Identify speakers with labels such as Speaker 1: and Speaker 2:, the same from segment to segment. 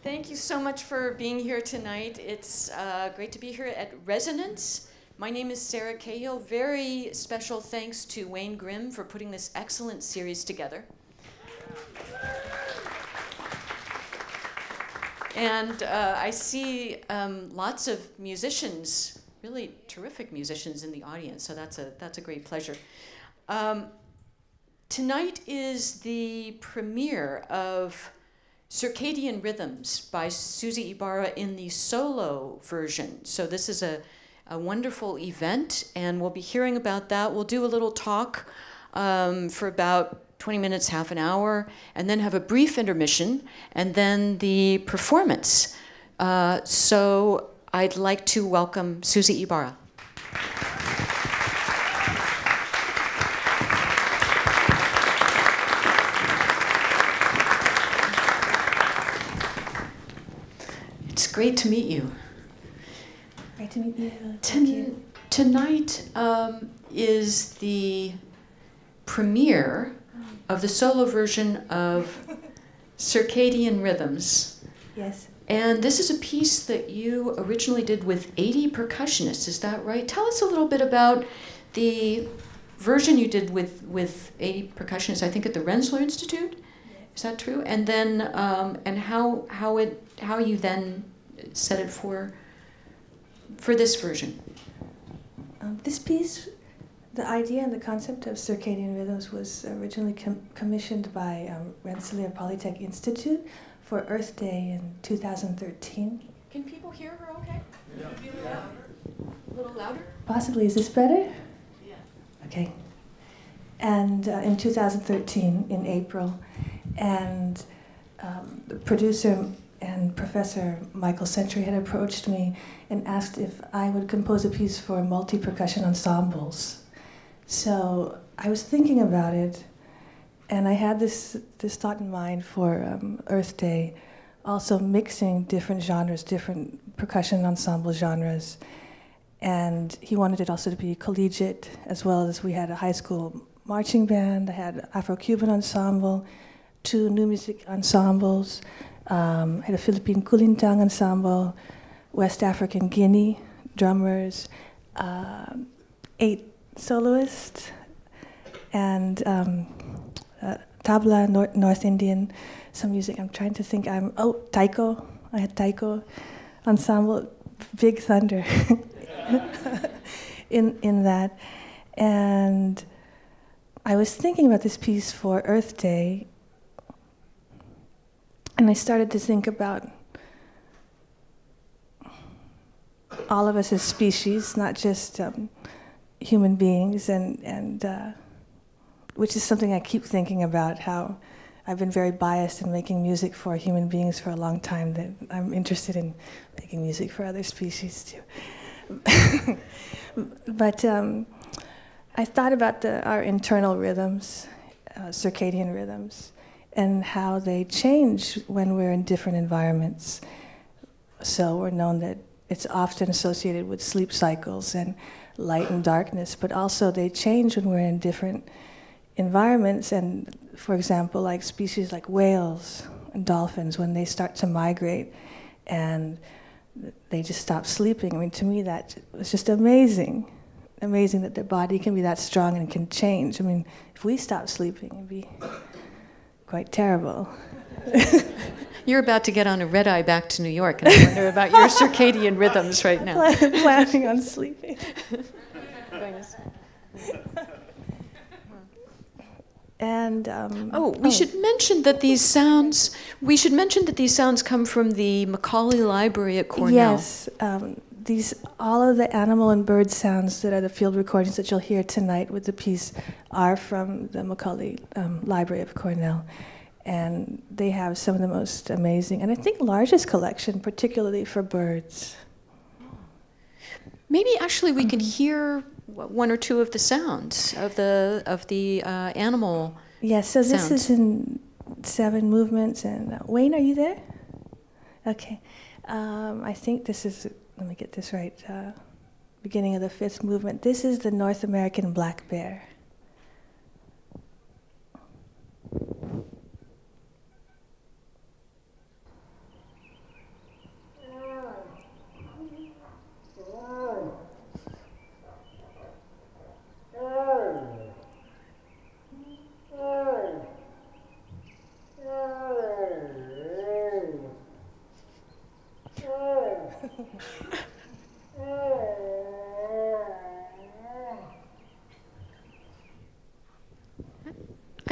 Speaker 1: Thank you so much for being here tonight. It's great to be here at Resonance. My name is Sarah Cahill. Very special thanks to Wayne Grimm for putting this excellent series together. And I see lots of musicians, really terrific musicians in the audience, so that's a great pleasure. Tonight is the premiere of Circadian Rhythms by Susie Ibarra in the solo version. So this is a wonderful event, and we'll be hearing about that. We'll do a little talk for about 20 minutes, half an hour, and then have a brief intermission, and then the performance. So I'd like to welcome Susie Ibarra. It's great to meet you.
Speaker 2: Great to meet you. Thank you.
Speaker 1: Tonight is the premiere of the solo version of Circadian Rhythms.
Speaker 2: Yes.
Speaker 1: And this is a piece that you originally did with 80 percussionists, is that right? Tell us a little bit about the version you did with 80 percussionists, I think at the Rensselaer Institute. Is that true? And then and how you then set it for this version?
Speaker 2: This piece, the idea and the concept of circadian rhythms was originally commissioned by Rensselaer Polytech Institute for Earth Day in 2013.
Speaker 1: Can people hear her okay? Yeah. A little louder?
Speaker 2: Possibly. Is this better?
Speaker 1: Yeah.
Speaker 2: Okay. And in 2013, in April, and the producer and Professor Michael Century had approached me and asked if I would compose a piece for multi-percussion ensembles. So I was thinking about it, and I had this thought in mind for Earth Day, also mixing different genres, different percussion ensemble genres. And he wanted it also to be collegiate, as well as we had a high school marching band, I had Afro-Cuban ensemble, 2 new music ensembles, I had a Philippine Kulintang ensemble, West African Guinea drummers, 8 soloists, and tabla, North Indian, some music. I'm trying to think. Taiko. I had Taiko ensemble, Big Thunder in that. And I was thinking about this piece for Earth Day, and I started to think about all of us as species, not just human beings, and which is something I keep thinking about, how I've been very biased in making music for human beings for a long time, that I'm interested in making music for other species too. But I thought about our internal rhythms, circadian rhythms, and how they change when we're in different environments. So we're known that it's often associated with sleep cycles and light and darkness, but also they change when we're in different environments. And for example, like species like whales and dolphins, when they start to migrate and they just stop sleeping. I mean, to me, that was just amazing. Amazing that their body can be that strong and can change. I mean, if we stop sleeping, it'd be quite terrible.
Speaker 1: You're about to get on a red eye back to New York, and I wonder about your circadian rhythms right now.
Speaker 2: Planning on sleeping. And
Speaker 1: we should mention that these sounds. We should mention that these sounds come from the Macaulay Library at Cornell.
Speaker 2: Yes, all of the animal and bird sounds that are the field recordings that you'll hear tonight with the piece are from the Macaulay Library of Cornell. And they have some of the most amazing, and I think largest collection, particularly for birds.
Speaker 1: Maybe actually we can hear 1 or 2 of the sounds of the animal.
Speaker 2: Yes, so this
Speaker 1: sounds.
Speaker 2: is in 7 movements. And Wayne, are you there? Okay. I think this is, let me get this right, beginning of the 5th movement. This is the North American black bear.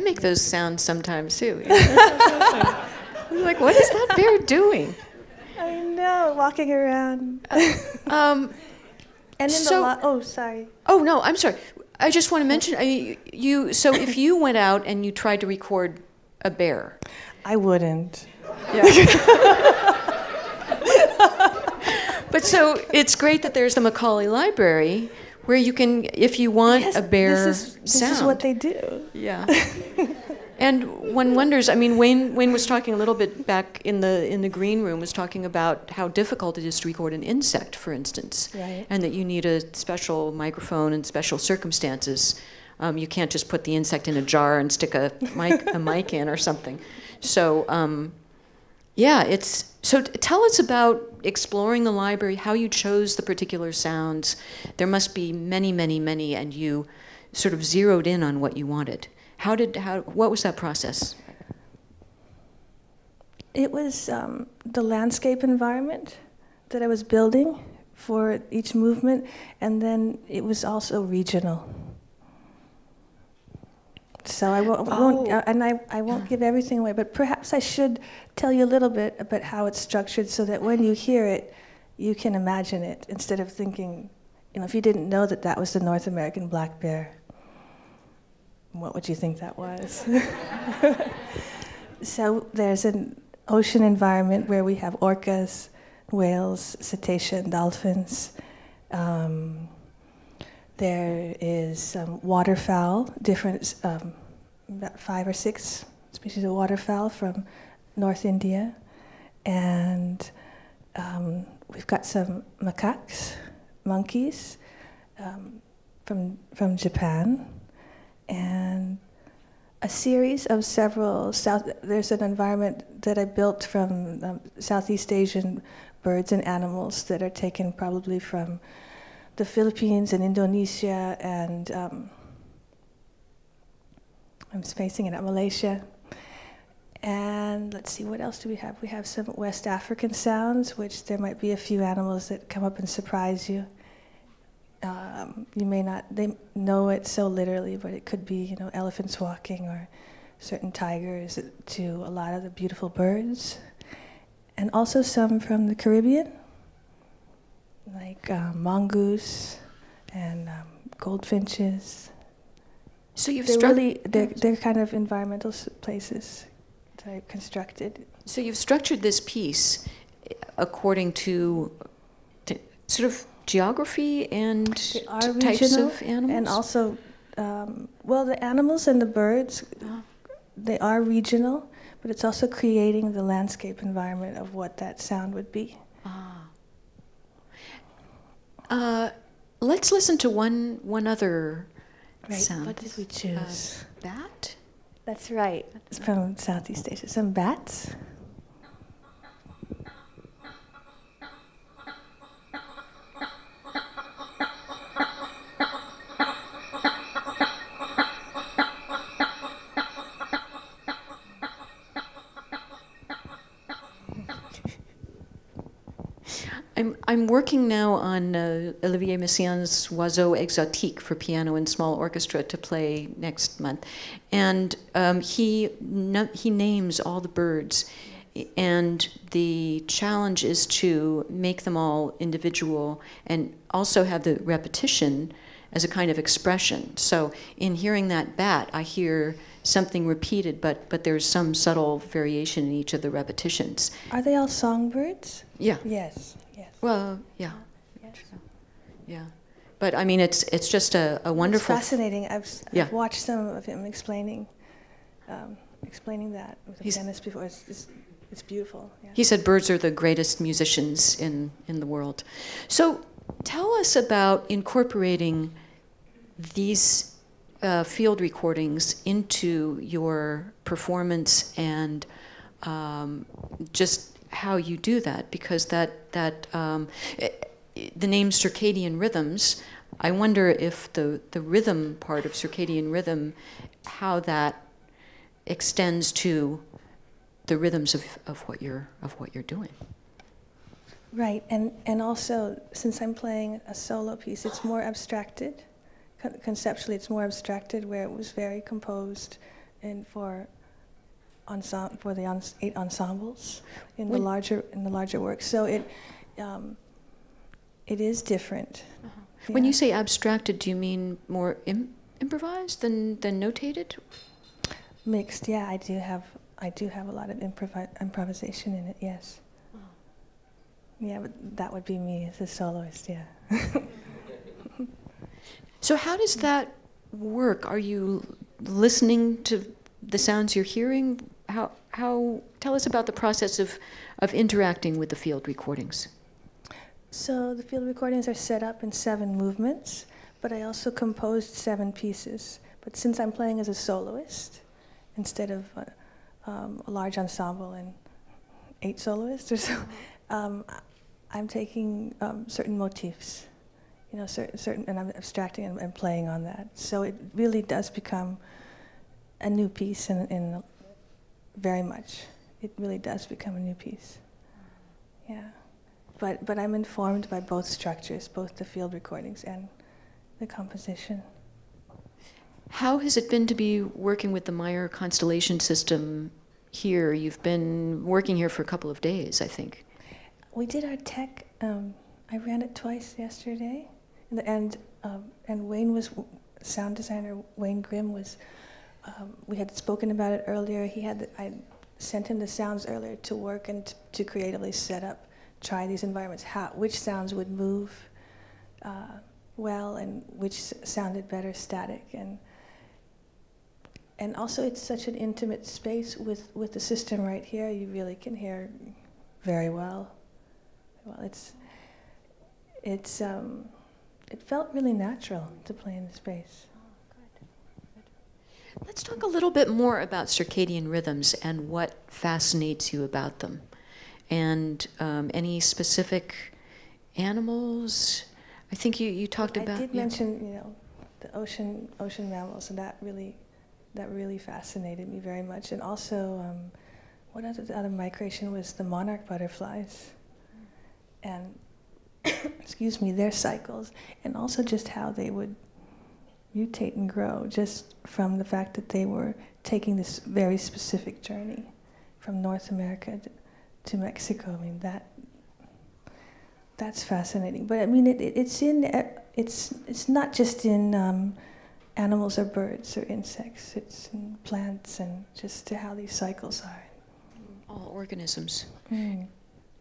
Speaker 1: make those sounds sometimes too. I'm like, what is that bear doing?
Speaker 2: I know, walking around. And in sorry.
Speaker 1: Oh no, I'm sorry. I just want to mention So if you went out and you tried to record a bear,
Speaker 2: I wouldn't.
Speaker 1: Yeah. But so it's great that there's the Macaulay Library where you can, if you want a bear sound.
Speaker 2: This is what they do.
Speaker 1: Yeah. And one wonders, I mean, Wayne was talking a little bit back in the green room, was talking about how difficult it is to record an insect, for instance.
Speaker 2: Right.
Speaker 1: And that you need a special microphone and special circumstances. You can't just put the insect in a jar and stick a mic in or something. So, so tell us about exploring the library, how you chose the particular sounds. There must be many, many, many, and you sort of zeroed in on what you wanted. What was that process?
Speaker 2: It was the landscape environment that I was building for each movement, and then it was also regional. So I won't give everything away, but perhaps I should tell you a little bit about how it's structured so that when you hear it, you can imagine it instead of thinking, if you didn't know that was the North American black bear, what would you think that was? So there's an ocean environment where we have orcas, whales, cetacean, dolphins. There is waterfowl, different, about 5 or 6 species of waterfowl from North India. And we've got some macaques, monkeys, from Japan. And a series of there's an environment that I built from Southeast Asian birds and animals that are taken probably from the Philippines and Indonesia and I'm spacing it out, Malaysia. And let's see, what else do we have? We have some West African sounds, which there might be a few animals that come up and surprise you. You may not know it so literally, but it could be, elephants walking or certain tigers to a lot of the beautiful birds. And also some from the Caribbean, like mongoose and goldfinches.
Speaker 1: So
Speaker 2: they're kind of environmental places that I've constructed.
Speaker 1: So you've structured this piece according to sort of geography and types of animals?
Speaker 2: And also, the animals and the birds, they are regional, but it's also creating the landscape environment of what that sound would be.
Speaker 1: Let's listen to one other sound.
Speaker 2: What did we choose?
Speaker 1: Bat?
Speaker 2: That's right. It's from Southeast Asia. Some bats.
Speaker 1: I'm working now on Olivier Messiaen's Oiseau Exotique for piano and small orchestra to play next month, and he names all the birds, and the challenge is to make them all individual and also have the repetition as a kind of expression. So in hearing that bat, I hear something repeated, but there's some subtle variation in each of the repetitions.
Speaker 2: Are they all songbirds?
Speaker 1: Yeah.
Speaker 2: Yes.
Speaker 1: Well, yeah. Yes. Yeah. But I mean, it's just a wonderful.
Speaker 2: It's fascinating. I've watched some of him explaining that with a pianist before. It's beautiful. Yeah.
Speaker 1: He said birds are the greatest musicians in the world. So tell us about incorporating these field recordings into your performance and just how you do that, because the name circadian rhythms, I wonder if the rhythm part of circadian rhythm, how that extends to the rhythms of what you're doing.
Speaker 2: Right, and also since I'm playing a solo piece, it's more abstracted. Conceptually, it's more abstracted, where it was very composed and for the 8 ensembles in the larger work. So it is different.
Speaker 1: Uh-huh.
Speaker 2: Yeah.
Speaker 1: When you say abstracted, do you mean more improvised than notated?
Speaker 2: Mixed, yeah. I do have a lot of improvisation in it. Yes.
Speaker 1: Oh.
Speaker 2: Yeah, but that would be me as a soloist. Yeah.
Speaker 1: So how does that work? Are you listening to the sounds you're hearing? How? Tell us about the process of interacting with the field recordings.
Speaker 2: So the field recordings are set up in 7 movements, but I also composed 7 pieces. But since I'm playing as a soloist, instead of a large ensemble and 8 soloists or so, I'm taking certain motifs, certain, and I'm abstracting and playing on that. So it really does become a new piece, in very much. It really does become a new piece. Yeah. But I'm informed by both structures, both the field recordings and the composition.
Speaker 1: How has it been to be working with the Meyer constellation system here? You've been working here for a couple of days, I think.
Speaker 2: We did our tech. I ran it twice yesterday, and Wayne was sound designer. Wayne Grimm was. We had spoken about it earlier. I sent him the sounds earlier to work and to creatively try these environments. Which sounds would move well, and which sounded better static, and also it's such an intimate space with the system right here. You really can hear very well. Well, it felt really natural to play in the space.
Speaker 1: Let's talk a little bit more about circadian rhythms and what fascinates you about them. And any specific animals? I think you talked about.
Speaker 2: I did mention, the ocean mammals, and that really fascinated me very much. And also, what other migration was the monarch butterflies, and excuse me, their cycles, and also just how they would mutate and grow, just from the fact that they were taking this very specific journey from North America to Mexico. I mean, that's fascinating. But I mean, it's not just in animals or birds or insects. It's in plants, and just to how these cycles are.
Speaker 1: All organisms.
Speaker 2: Mm.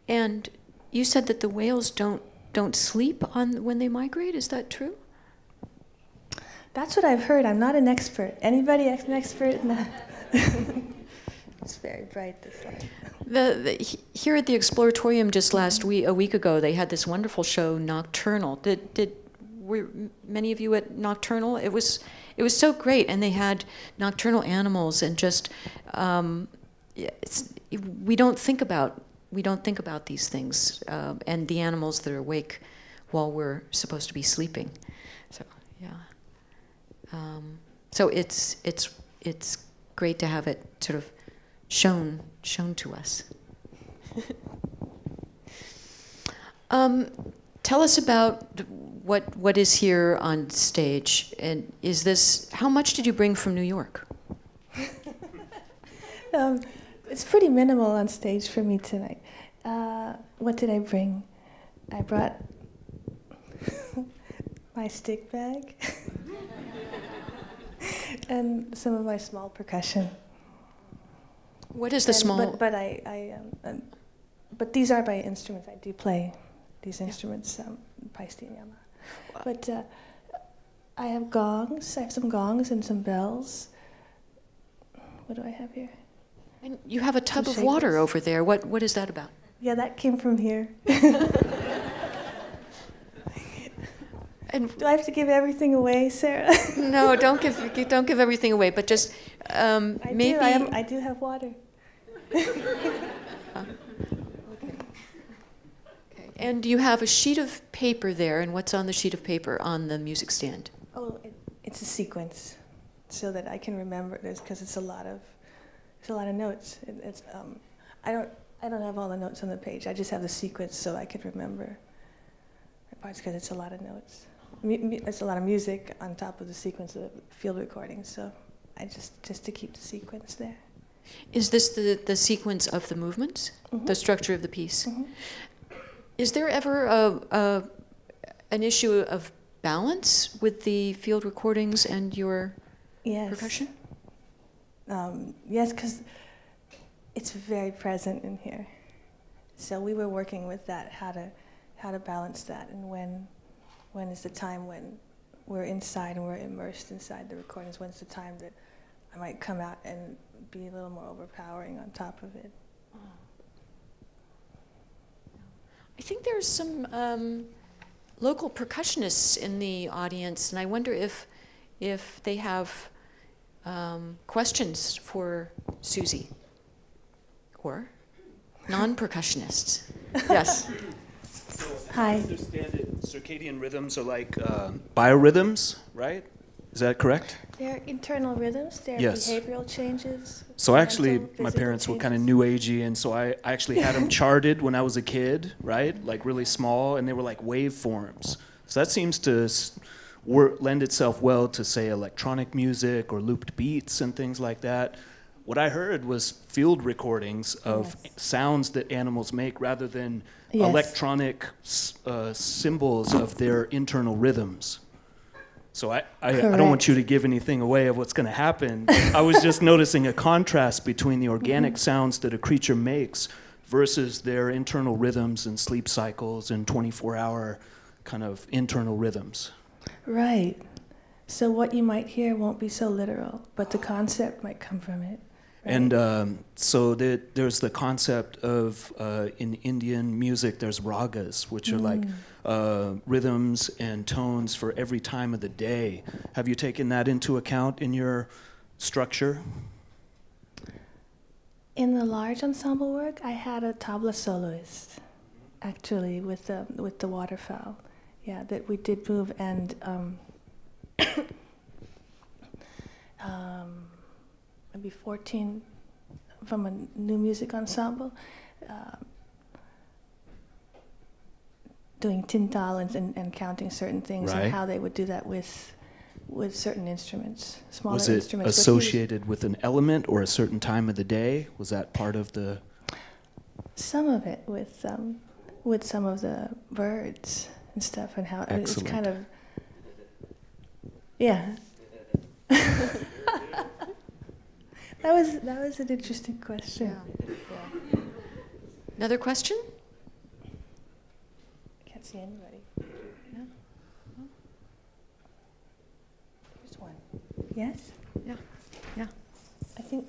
Speaker 1: And you said that the whales don't sleep when they migrate. Is that true?
Speaker 2: That's what I've heard. I'm not an expert. Anybody an expert? No. It's very bright, this light.
Speaker 1: Here at the Exploratorium just a week ago, they had this wonderful show, Nocturnal. Were many of you at Nocturnal? It was so great, and they had nocturnal animals, and just we don't think about these things, and the animals that are awake while we're supposed to be sleeping. So yeah. So it's great to have it sort of shown to us. Tell us about what is here on stage, and how much did you bring from New York?
Speaker 2: It's pretty minimal on stage for me tonight. What did I bring? I brought my stick bag and some of my small percussion.
Speaker 1: What is the small?
Speaker 2: But these are my instruments. I do play these instruments, Paistin Yama. But I have gongs. I have some gongs and some bells. What do I have here?
Speaker 1: And you have a tub of water over there. What is that about?
Speaker 2: Yeah, that came from here.
Speaker 1: And
Speaker 2: do I have to give everything away, Sarah?
Speaker 1: No, don't give everything away. But just maybe
Speaker 2: I do have water.
Speaker 1: Okay. And you have a sheet of paper there, and what's on the sheet of paper on the music stand?
Speaker 2: Oh, it's a sequence, so that I can remember this, because it's a lot of notes. I don't have all the notes on the page. I just have the sequence, so I can remember the parts, because it's a lot of notes. It's a lot of music on top of the sequence of field recordings, so just to keep the sequence there.
Speaker 1: Is this the sequence of the movements, the structure of the piece? Is there ever an issue of balance with the field recordings and your percussion?
Speaker 2: Yes, because it's very present in here. So we were working with that, how to balance that, and when is the time when we're inside and we're immersed inside the recordings, when's the time that I might come out and be a little more overpowering on top of it.
Speaker 1: I think there's some local percussionists in the audience, and I wonder if they have questions for Susie, or non-percussionists. Yes.
Speaker 3: So,
Speaker 2: Hi.
Speaker 3: I understand it, circadian rhythms are like biorhythms, right? Is that correct?
Speaker 2: They're internal rhythms, they're
Speaker 3: Yes.
Speaker 2: behavioral changes.
Speaker 3: So actually,
Speaker 2: mental,
Speaker 3: my
Speaker 2: physical
Speaker 3: parents were kind of
Speaker 2: changes.
Speaker 3: new agey, and so I actually had them charted when I was a kid, right? Like really small, and they were like waveforms. So that seems to lend itself well to, say, electronic music or looped beats and things like that. What I heard was field recordings of sounds that animals make rather than electronic symbols of their internal rhythms. So I don't want you to give anything away of what's going to happen. I was just noticing a contrast between the organic sounds that a creature makes versus their internal rhythms and sleep cycles and 24-hour kind of internal rhythms.
Speaker 2: Right. So what you might hear won't be so literal, but the concept might come from it. Right?
Speaker 3: And so there's the concept of, in Indian music, there's ragas, which are like rhythms and tones for every time of the day. Have you taken that into account in your structure?
Speaker 2: In the large ensemble work, I had a tabla soloist, actually, with the waterfowl. Yeah, that we did move, and maybe 14 from a new music ensemble, doing tintal and counting certain things,
Speaker 3: Right.
Speaker 2: and how they would do that with certain instruments, smaller
Speaker 3: Was it
Speaker 2: instruments.
Speaker 3: associated with an element or a certain time of the day? Was that part of the...
Speaker 2: Some of it with some of the birds and stuff, and how it's
Speaker 3: Excellent.
Speaker 2: kind of, yeah. That was an interesting question.
Speaker 1: Yeah. Another question?
Speaker 2: I can't see anybody.
Speaker 1: No?
Speaker 2: There's one. Yes?
Speaker 1: Yeah. Yeah.
Speaker 2: I think.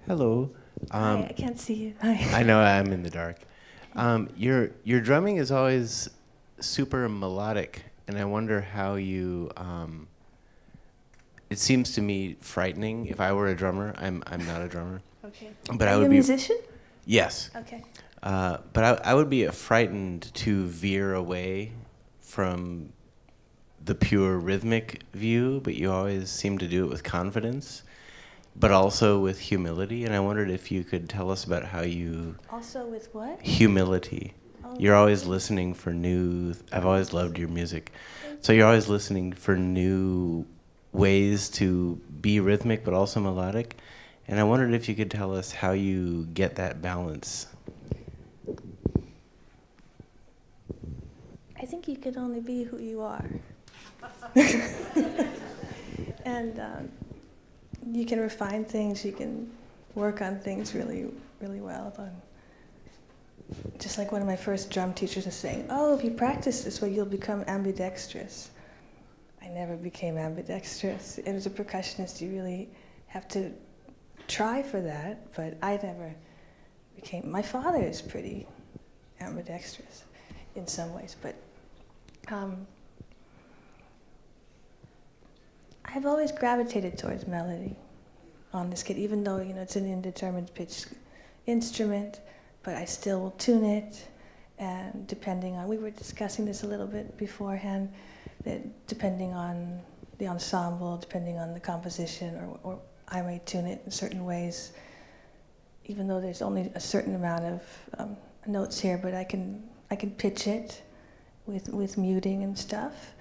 Speaker 4: Hello.
Speaker 2: Hi, I can't see you. Hi.
Speaker 4: I know I'm in the dark. Your drumming is always super melodic, and I wonder how you. It seems to me frightening. If I were a drummer, I'm not a drummer.
Speaker 2: Okay.
Speaker 4: But
Speaker 2: Are
Speaker 4: I
Speaker 2: you
Speaker 4: would
Speaker 2: a
Speaker 4: be.
Speaker 2: musician?
Speaker 4: Yes.
Speaker 2: Okay.
Speaker 4: But I would be frightened to veer away from the pure rhythmic view, but you always seem to do it with confidence, but also with humility. And I wondered if you could tell us about how you...
Speaker 2: Also with what?
Speaker 4: Humility.
Speaker 2: Oh.
Speaker 4: You're always listening for new... I've always loved your music. So you're always listening for new ways to be rhythmic, but also melodic. And I wondered if you could tell us how you get that balance.
Speaker 2: I think you can only be who you are. And you can refine things, you can work on things really, really well. Just like one of my first drum teachers was saying, oh, if you practice this way, you'll become ambidextrous. I never became ambidextrous. And as a percussionist, you really have to try for that, but I never became... My father is pretty ambidextrous in some ways, but I've always gravitated towards melody on this kit, even though it's an indeterminate pitch instrument, but I still will tune it, and depending on, we were discussing this a little bit beforehand, that depending on the ensemble, depending on the composition, or I may tune it in certain ways, even though there's only a certain amount of notes here, but I can pitch it with muting and stuff.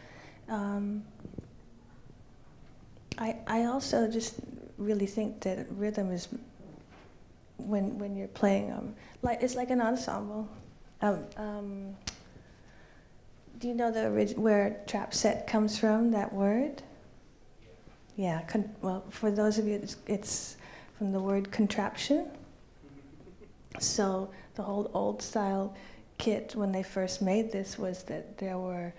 Speaker 2: I also just really think that rhythm is, when you're playing, it's like an ensemble. Do you know where trap set comes from, that word? Yeah, well, for those of you, it's from the word contraption. So the whole old style kit, when they first made this, was that there were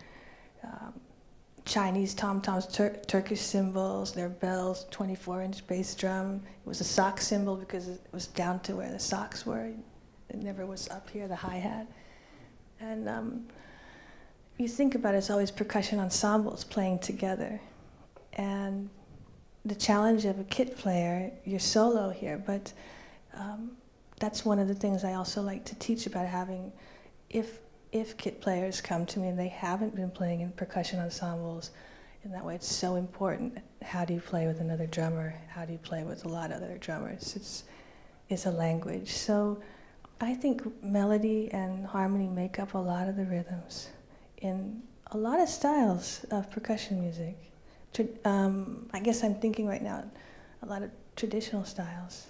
Speaker 2: Chinese tom-toms, Turkish cymbals, their bells, 24-inch bass drum. It was a sock cymbal because it was down to where the socks were. It never was up here, the hi-hat. And you think about it, it's always percussion ensembles playing together. And the challenge of a kit player, you're solo here, but that's one of the things I also like to teach about having, if kit players come to me and they haven't been playing in percussion ensembles, in that way it's so important. How do you play with another drummer? How do you play with a lot of other drummers? It's a language. So I think melody and harmony make up a lot of the rhythms in a lot of styles of percussion music. I guess I'm thinking right now a lot of traditional styles.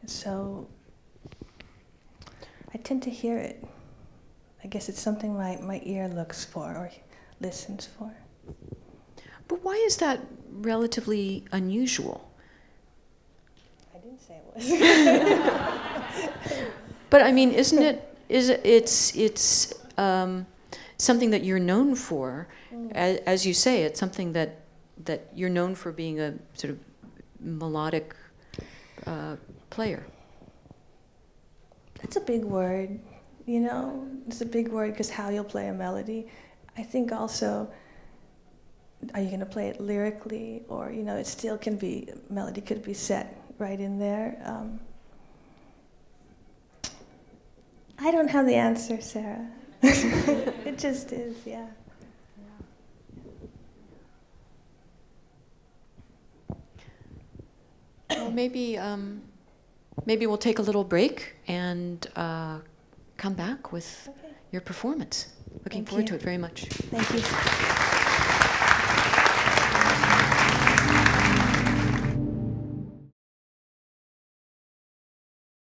Speaker 2: And so I tend to hear it. I guess it's something my ear looks for or listens for.
Speaker 1: But why is that relatively unusual?
Speaker 2: I didn't say it was.
Speaker 1: But I mean, isn't it? It's something that you're known for, as you say. It's something that you're known for being a sort of melodic player.
Speaker 2: That's a big word, you know. It's a big word because how you'll play a melody. I think also, are you going to play it lyrically, or it still can be, melody could be set right in there. I don't have the answer, Sarah. It just is, yeah.
Speaker 1: Well, maybe we'll take a little break and come back with your performance. Looking forward to it very much.
Speaker 2: Thank you.